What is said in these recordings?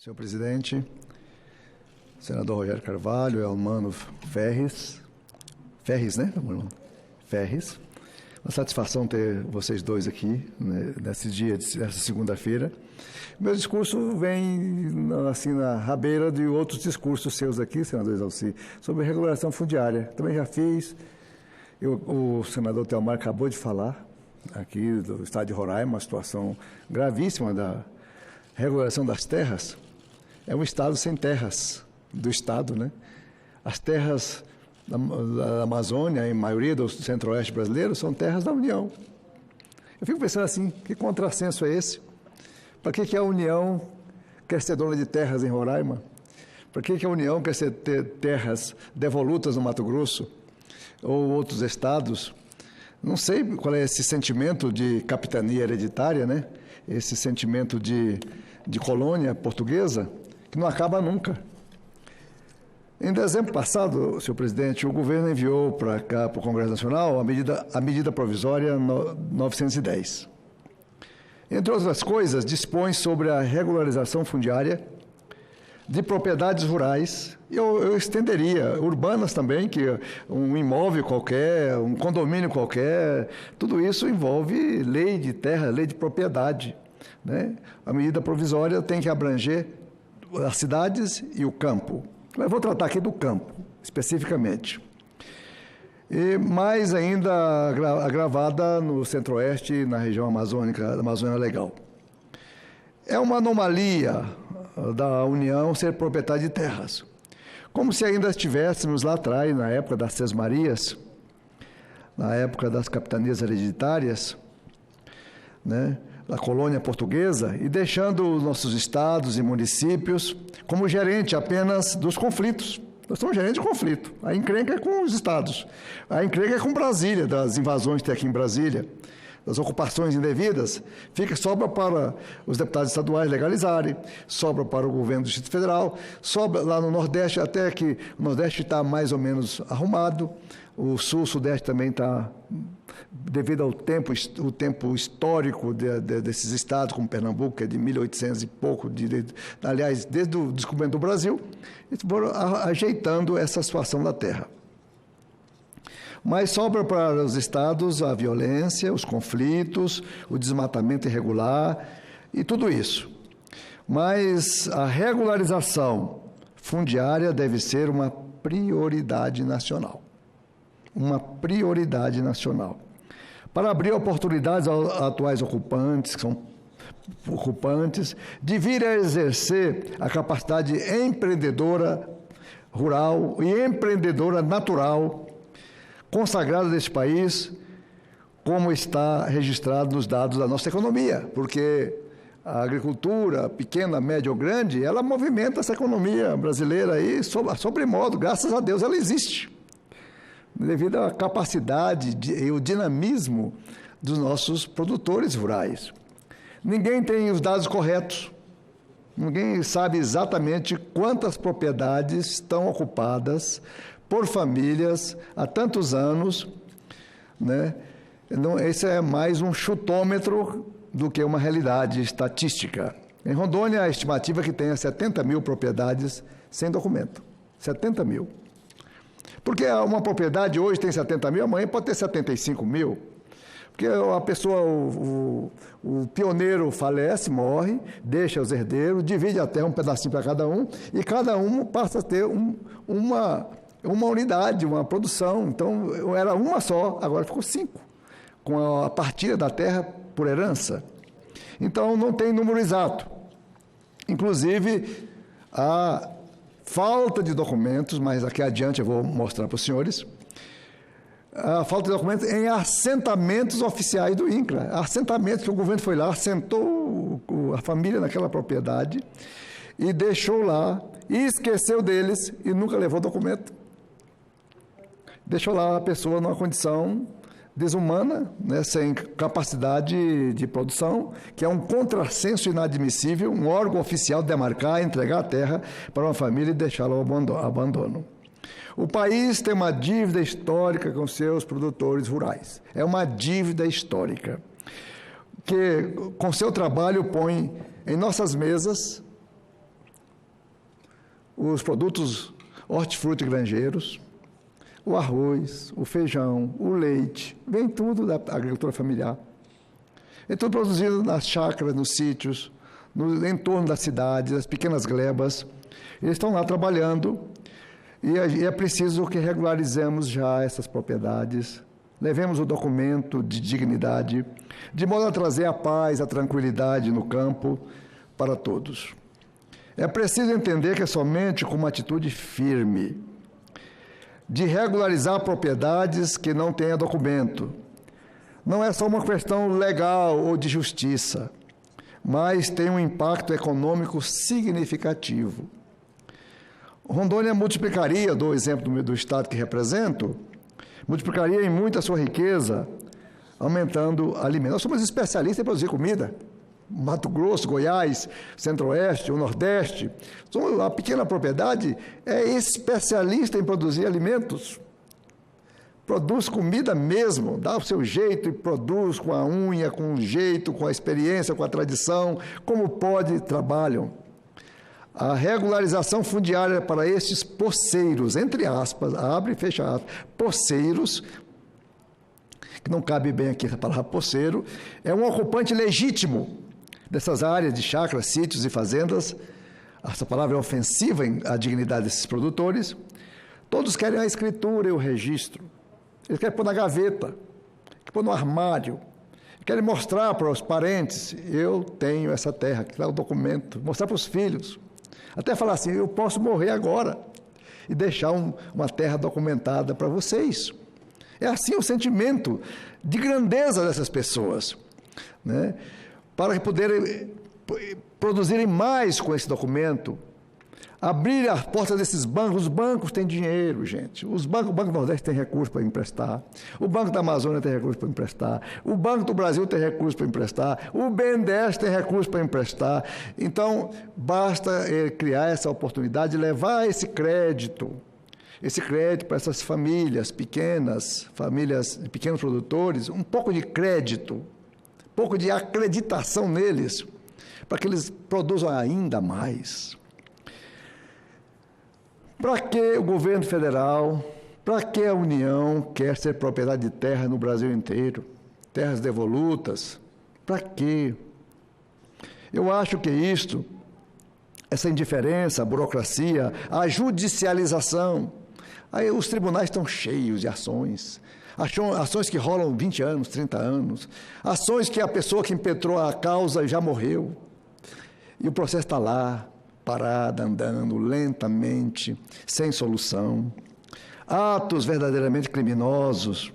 Senhor presidente, senador Rogério Carvalho, Elmano Ferres, né? Ferres. Uma satisfação ter vocês dois aqui, né, nesse dia, nessa segunda-feira. Meu discurso vem, assim, na rabeira de outros discursos seus aqui, senador Exalci, sobre regulação fundiária. Também já fiz. O senador Telmar acabou de falar aqui do estado de Roraima, uma situação gravíssima da regulação das terras. É um estado sem terras do estado, né? As terras da Amazônia, em maioria do centro-oeste brasileiro, são terras da União. Eu fico pensando assim, que contrassenso é esse? Para que a União quer ser dona de terras em Roraima? Para que a União quer ter terras devolutas no Mato Grosso ou outros estados? Não sei qual é esse sentimento de capitania hereditária, né? Esse sentimento de colônia portuguesa, que não acaba nunca. Em dezembro passado, senhor presidente, o governo enviou para cá, para o Congresso Nacional, a medida provisória 910. Entre outras coisas, dispõe sobre a regularização fundiária de propriedades rurais, e eu estenderia, urbanas também, que um imóvel qualquer, um condomínio qualquer, tudo isso envolve lei de terra, lei de propriedade, né? A medida provisória tem que abranger as cidades e o campo. Mas vou tratar aqui do campo, especificamente. E mais ainda agravada no centro-oeste, na região amazônica, da Amazônia Legal. É uma anomalia da União ser proprietária de terras. Como se ainda estivéssemos lá atrás, na época das Sesmarias, na época das capitanias hereditárias, né, da colônia portuguesa, e deixando os nossos estados e municípios como gerente apenas dos conflitos. Nós somos gerentes de conflito. A encrenca é com os estados. A encrenca é com Brasília, das invasões que tem aqui em Brasília, das ocupações indevidas, sobra para os deputados estaduais legalizarem, sobra para o governo do Distrito Federal, sobra lá no Nordeste, até que o Nordeste está mais ou menos arrumado, o Sul, Sudeste também está, devido ao tempo histórico desses estados, como Pernambuco, que é de 1800 e pouco, aliás, desde o descobrimento do Brasil, eles foram ajeitando essa situação da terra. Mas sobra para os estados a violência, os conflitos, o desmatamento irregular e tudo isso. Mas a regularização fundiária deve ser uma prioridade nacional. Uma prioridade nacional. Para abrir oportunidades aos atuais ocupantes, que são ocupantes, de vir a exercer a capacidade empreendedora rural e empreendedora natural consagrada desse país, como está registrado nos dados da nossa economia, porque a agricultura, pequena, média ou grande, ela movimenta essa economia brasileira aí, sobremodo, graças a Deus ela existe, devido à capacidade e o dinamismo dos nossos produtores rurais. Ninguém tem os dados corretos, ninguém sabe exatamente quantas propriedades estão ocupadas por famílias há tantos anos, né? Esse é mais um chutômetro do que uma realidade estatística. Em Rondônia, a estimativa é que tenha 70 mil propriedades sem documento. 70 mil. Porque uma propriedade hoje tem 70 mil, amanhã pode ter 75 mil. Porque a pessoa, o pioneiro falece, morre, deixa os herdeiros, divide a terra um pedacinho para cada um, e cada um passa a ter uma unidade, uma produção. Então, era uma só, agora ficou 5, com a partilha da terra por herança. Então, não tem número exato. Inclusive, a falta de documentos, mas aqui adiante eu vou mostrar para os senhores, a falta de documentos em assentamentos oficiais do INCRA, assentamentos que o governo foi lá, assentou a família naquela propriedade e deixou lá, e esqueceu deles e nunca levou documento. Deixou lá a pessoa numa condição desumana, né, sem capacidade de produção, que é um contrassenso inadmissível, um órgão oficial demarcar, entregar a terra para uma família e deixá-la ao abandono. O país tem uma dívida histórica com seus produtores rurais. É uma dívida histórica, que com seu trabalho põe em nossas mesas os produtos hortifruti granjeiros, o arroz, o feijão, o leite, vem tudo da agricultura familiar. É tudo produzido nas chácaras, nos sítios, no entorno da cidade, das pequenas glebas. Eles estão lá trabalhando e é preciso que regularizemos já essas propriedades, levemos o documento de dignidade, de modo a trazer a paz, a tranquilidade no campo para todos. É preciso entender que é somente com uma atitude firme de regularizar propriedades que não tenham documento. Não é só uma questão legal ou de justiça, mas tem um impacto econômico significativo. Rondônia multiplicaria, dou o exemplo do estado que represento, multiplicaria em muito a sua riqueza, aumentando alimentos. Nós somos especialistas em produzir comida. Mato Grosso, Goiás, Centro-Oeste, o Nordeste. A pequena propriedade é especialista em produzir alimentos. Produz comida mesmo, dá o seu jeito e produz com a unha, com o jeito, com a experiência, com a tradição, como pode, trabalham. A regularização fundiária para estes poceiros, entre aspas, abre e fecha aspas, poceiros, que não cabe bem aqui a palavra poceiro, é um ocupante legítimo dessas áreas de chácaras, sítios e fazendas. Essa palavra é ofensiva à dignidade desses produtores. Todos querem a escritura e o registro. Eles querem pôr na gaveta, querem pôr no armário, querem mostrar para os parentes, eu tenho essa terra, que dá o documento, mostrar para os filhos. Até falar assim, eu posso morrer agora e deixar uma terra documentada para vocês. É assim o sentimento de grandeza dessas pessoas, né? Para poderem produzirem mais com esse documento, abrir as portas desses bancos. Os bancos têm dinheiro, gente. O Banco do Nordeste tem recurso para emprestar, o Banco da Amazônia tem recurso para emprestar, o Banco do Brasil tem recurso para emprestar, o BNDES tem recurso para emprestar. Então, basta criar essa oportunidade, levar esse crédito para essas famílias pequenas, famílias de pequenos produtores, um pouco de crédito, um pouco de acreditação neles, para que eles produzam ainda mais. Para que o governo federal, para que a União quer ser propriedade de terra no Brasil inteiro? Terras devolutas? Para quê? Eu acho que essa indiferença, a burocracia, a judicialização, aí os tribunais estão cheios de ações que rolam 20 anos, 30 anos, ações que a pessoa que impetrou a causa já morreu, e o processo está lá, parada, andando lentamente, sem solução. Atos verdadeiramente criminosos,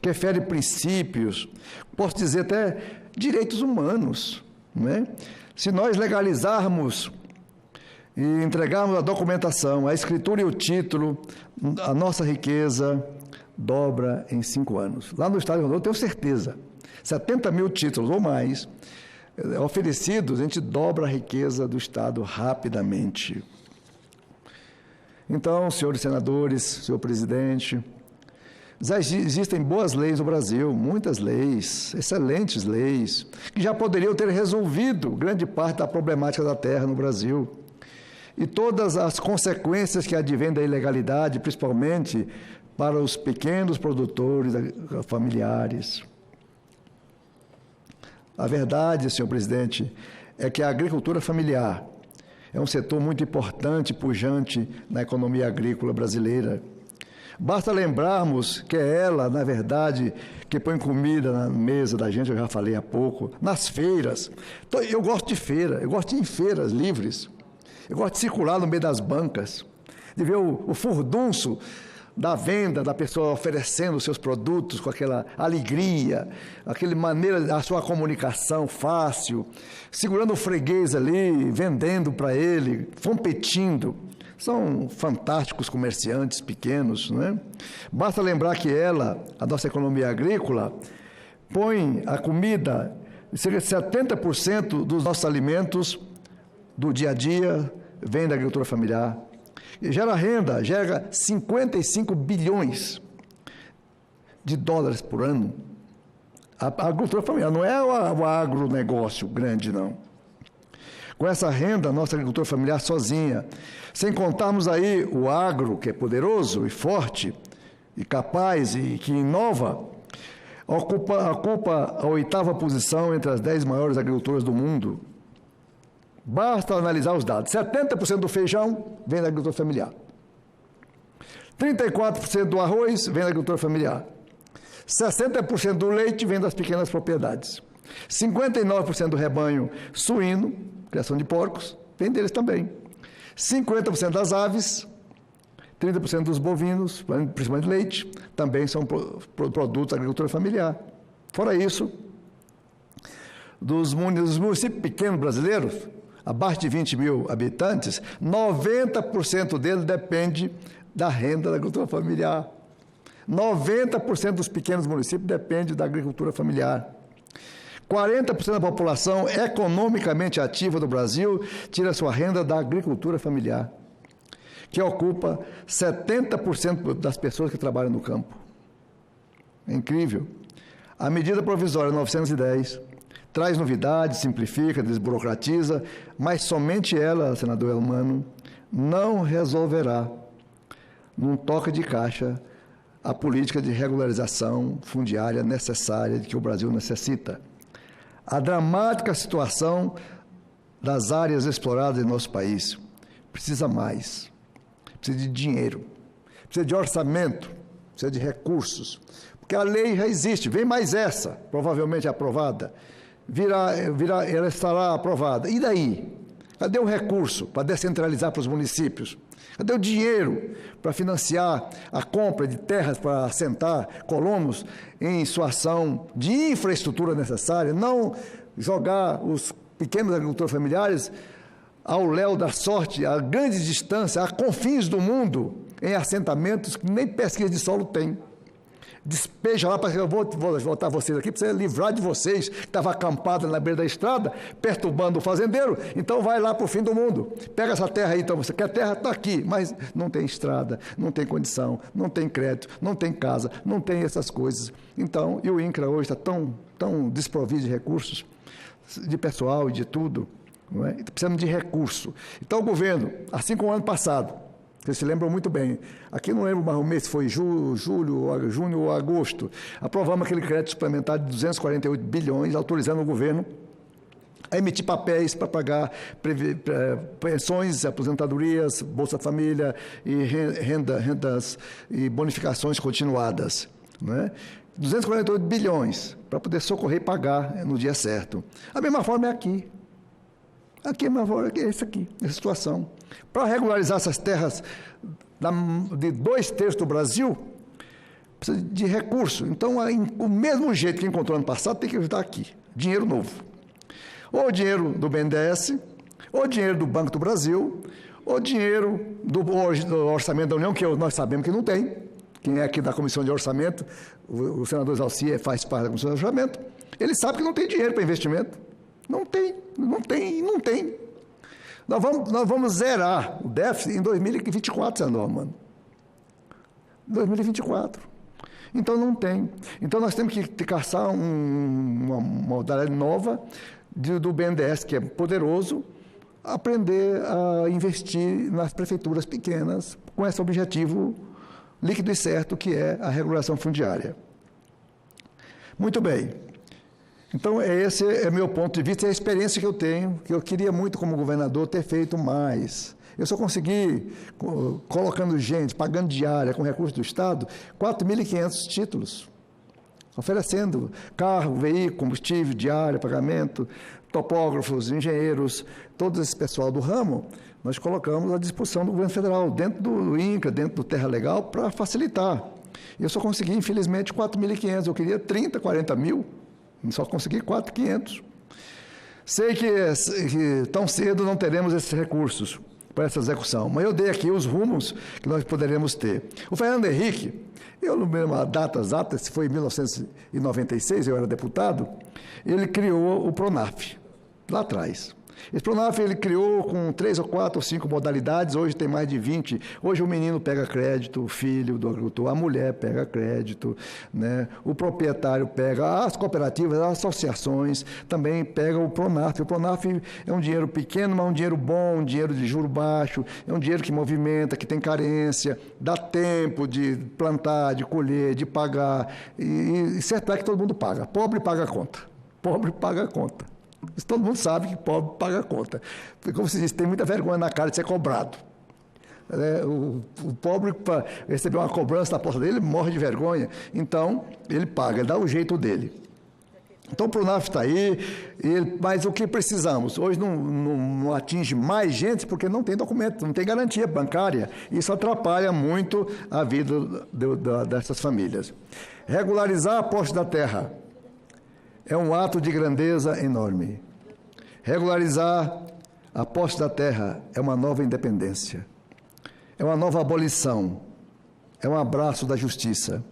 que ferem princípios, posso dizer até direitos humanos, não é? Se nós legalizarmos e entregarmos a documentação, a escritura e o título, a nossa riqueza dobra em 5 anos. Lá no estado de Rondônia, eu tenho certeza, 70 mil títulos ou mais oferecidos, a gente dobra a riqueza do estado rapidamente. Então, senhores senadores, senhor presidente, já existem boas leis no Brasil, muitas leis, excelentes leis, que já poderiam ter resolvido grande parte da problemática da terra no Brasil. E todas as consequências que advêm da ilegalidade, principalmente para os pequenos produtores familiares. A verdade, senhor presidente, é que a agricultura familiar é um setor muito importante e pujante na economia agrícola brasileira. Basta lembrarmos que é ela, na verdade, que põe comida na mesa da gente, eu já falei há pouco, nas feiras. Então, eu gosto de feira, eu gosto de ir em feiras livres, eu gosto de circular no meio das bancas, de ver o furdunço da venda, da pessoa oferecendo os seus produtos com aquela alegria, aquela maneira, a sua comunicação fácil, segurando o freguês ali, vendendo para ele, competindo. São fantásticos comerciantes pequenos, não é? Basta lembrar que ela, a nossa economia agrícola, põe a comida, cerca de 70% dos nossos alimentos do dia a dia vem da agricultura familiar. Gera renda, gera 55 bilhões de dólares por ano. A agricultura familiar não é o agronegócio grande, não. Com essa renda, nossa agricultura familiar sozinha, sem contarmos aí o agro, que é poderoso e forte, e capaz e que inova, ocupa a 8ª posição entre as 10 maiores agriculturas do mundo. Basta analisar os dados. 70% do feijão vem da agricultura familiar. 34% do arroz vem da agricultura familiar. 60% do leite vem das pequenas propriedades. 59% do rebanho suíno, criação de porcos, vem deles também. 50% das aves, 30% dos bovinos, principalmente leite, também são produtos da agricultura familiar. Fora isso, dos municípios pequenos brasileiros, abaixo de 20 mil habitantes, 90% deles depende da renda da agricultura familiar. 90% dos pequenos municípios depende da agricultura familiar. 40% da população economicamente ativa do Brasil tira sua renda da agricultura familiar, que ocupa 70% das pessoas que trabalham no campo. É incrível. A medida provisória 910 traz novidades, simplifica, desburocratiza, mas somente ela, senador Elmano, não resolverá, num toque de caixa, a política de regularização fundiária necessária que o Brasil necessita. A dramática situação das áreas exploradas em nosso país precisa mais. Precisa de dinheiro, precisa de orçamento, precisa de recursos. Porque a lei já existe, vem mais essa, provavelmente aprovada. Ela estará aprovada. E daí? Cadê o recurso para descentralizar para os municípios? Cadê o dinheiro para financiar a compra de terras para assentar colonos em situação de infraestrutura necessária? Não jogar os pequenos agricultores familiares ao léu da sorte, a grande distância, a confins do mundo, em assentamentos que nem pesquisa de solo tem. Despeja lá, para eu vou voltar vocês aqui, para você livrar de vocês, que estava acampado na beira da estrada, perturbando o fazendeiro, então vai lá para o fim do mundo. Pega essa terra aí, então você quer terra? Está aqui, mas não tem estrada, não tem condição, não tem crédito, não tem casa, não tem essas coisas. Então, e o INCRA hoje está tão desprovido de recursos, de pessoal e de tudo, não é? Precisamos de recurso. Então o governo, assim como o ano passado, vocês se lembram muito bem, aqui não lembro mais o mês, foi junho ou agosto, aprovamos aquele crédito suplementar de 248 bilhões, autorizando o governo a emitir papéis para pagar pensões, aposentadorias, Bolsa Família e rendas e bonificações continuadas, não é? 248 bilhões para poder socorrer e pagar no dia certo. A mesma forma é aqui. Aqui é a mesma forma, é isso aqui, essa situação. Para regularizar essas terras de 2/3 do Brasil, precisa de recurso. Então, o mesmo jeito que encontrou ano passado, tem que ajudar aqui. Dinheiro novo. Ou dinheiro do BNDES, ou dinheiro do Banco do Brasil, ou dinheiro do Orçamento da União, que nós sabemos que não tem. Quem é aqui da Comissão de Orçamento, o senador Zalci faz parte da Comissão de Orçamento, ele sabe que não tem dinheiro para investimento. Não tem. Nós vamos zerar o déficit em 2024, senador, mano. 2024. Então não tem. Então nós temos que caçar uma modalidade nova do BNDES, que é poderoso, aprender a investir nas prefeituras pequenas com esse objetivo líquido e certo, que é a regulação fundiária. Muito bem. Então, esse é meu ponto de vista, é a experiência que eu tenho, que eu queria muito, como governador, ter feito mais. Eu só consegui, colocando gente, pagando diária, com recursos do Estado, 4.500 títulos, oferecendo carro, veículo, combustível, diária, pagamento, topógrafos, engenheiros, todo esse pessoal do ramo, nós colocamos à disposição do governo federal, dentro do INCRA, dentro do Terra Legal, para facilitar. Eu só consegui, infelizmente, 4.500, eu queria 30, 40 mil, só consegui 4.500. Sei que tão cedo não teremos esses recursos para essa execução, mas eu dei aqui os rumos que nós poderemos ter. O Fernando Henrique, eu não me lembro a data exata, se foi em 1996, eu era deputado, ele criou o PRONAF, lá atrás. Esse Pronaf ele criou com 3 ou 4 ou 5 modalidades, hoje tem mais de 20. Hoje o menino pega crédito, o filho do agricultor, a mulher pega crédito, né? O proprietário pega, as cooperativas, as associações também pegam o Pronaf. O Pronaf é um dinheiro pequeno, mas um dinheiro bom, um dinheiro de juro baixo, é um dinheiro que movimenta, que tem carência, dá tempo de plantar, de colher, de pagar. E certo é que todo mundo paga. Pobre paga a conta. Pobre paga a conta. Isso todo mundo sabe que pobre paga a conta. Como se diz, tem muita vergonha na cara de ser cobrado. O pobre, para receber uma cobrança na porta dele, morre de vergonha. Então, ele paga, ele dá o jeito dele. Então, o Pronaf está aí, mas o que precisamos? Hoje não atinge mais gente porque não tem documento, não tem garantia bancária. Isso atrapalha muito a vida dessas famílias. Regularizar a posse da terra é um ato de grandeza enorme. Regularizar a posse da terra é uma nova independência. É uma nova abolição. É um abraço da justiça.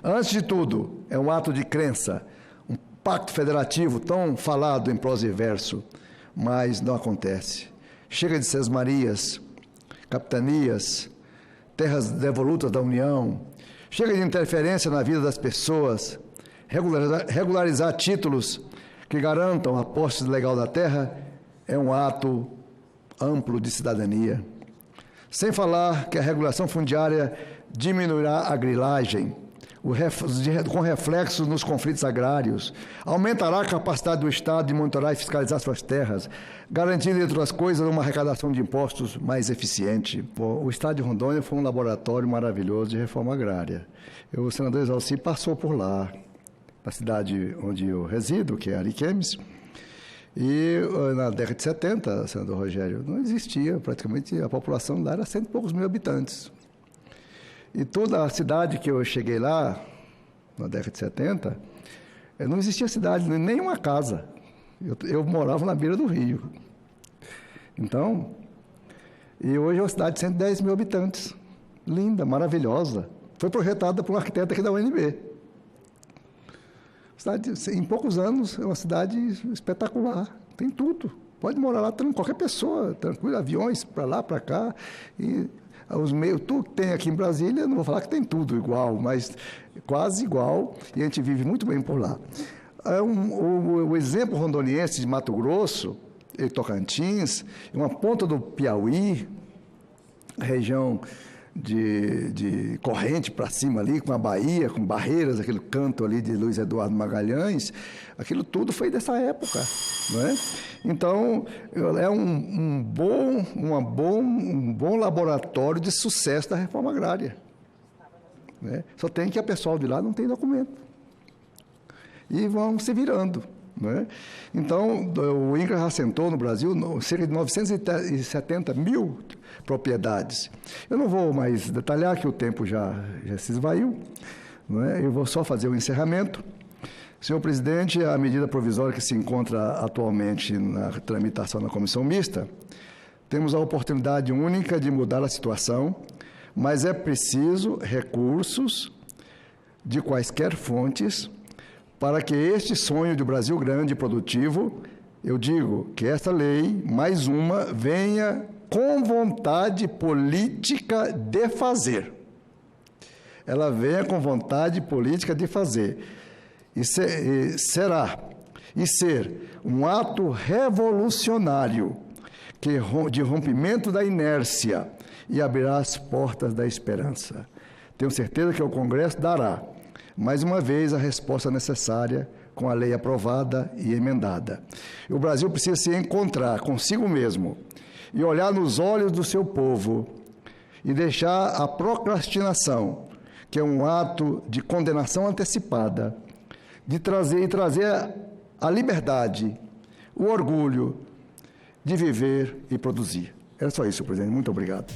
Antes de tudo, é um ato de crença, um pacto federativo tão falado em prosa e verso, mas não acontece. Chega de sesmarias, capitanias, terras devolutas da União. Chega de interferência na vida das pessoas. Regularizar títulos que garantam a posse legal da terra é um ato amplo de cidadania. Sem falar que a regulação fundiária diminuirá a grilagem, com reflexos nos conflitos agrários, aumentará a capacidade do Estado de monitorar e fiscalizar suas terras, garantindo, entre outras coisas, uma arrecadação de impostos mais eficiente. O Estado de Rondônia foi um laboratório maravilhoso de reforma agrária. O senador Exalci passou por lá, na cidade onde eu resido, que é Ariquemes, e na década de 70, senador Rogério, não existia, praticamente a população lá era 100 e poucos mil habitantes. E toda a cidade que eu cheguei lá, na década de 70, não existia cidade, nem uma casa. Eu morava na beira do rio. Então, e hoje é uma cidade de 110 mil habitantes. Linda, maravilhosa. Foi projetada por um arquiteto aqui da UNB. Cidade, em poucos anos, é uma cidade espetacular. Tem tudo. Pode morar lá, qualquer pessoa, tranquilo, aviões para lá, para cá. E os meios, tudo que tem aqui em Brasília, não vou falar que tem tudo igual, mas quase igual, e a gente vive muito bem por lá. O exemplo rondoniense de Mato Grosso e Tocantins, uma ponta do Piauí, região de corrente para cima ali, com a Bahia, com Barreiras, aquele canto ali de Luiz Eduardo Magalhães, aquilo tudo foi dessa época, não é? Então, é um bom laboratório de sucesso da reforma agrária, né? Só tem que a pessoal de lá não tem documento. E vão se virando, né? Então, o INCRA já assentou no Brasil cerca de 970 mil propriedades. Eu não vou mais detalhar, que o tempo já se esvaiu, não é? Eu vou só fazer o encerramento. Senhor presidente, a medida provisória que se encontra atualmente na tramitação na comissão mista, temos a oportunidade única de mudar a situação, mas é preciso recursos de quaisquer fontes para que este sonho de Brasil grande e produtivo, eu digo que esta lei, mais uma, venha com vontade política de fazer. Ela venha com vontade política de fazer. E ser um ato revolucionário de rompimento da inércia e abrirá as portas da esperança. Tenho certeza que o Congresso dará, mais uma vez, a resposta necessária com a lei aprovada e emendada. O Brasil precisa se encontrar consigo mesmo e olhar nos olhos do seu povo e deixar a procrastinação, que é um ato de condenação antecipada, de trazer a liberdade, o orgulho de viver e produzir. Era só isso, presidente. Muito obrigado.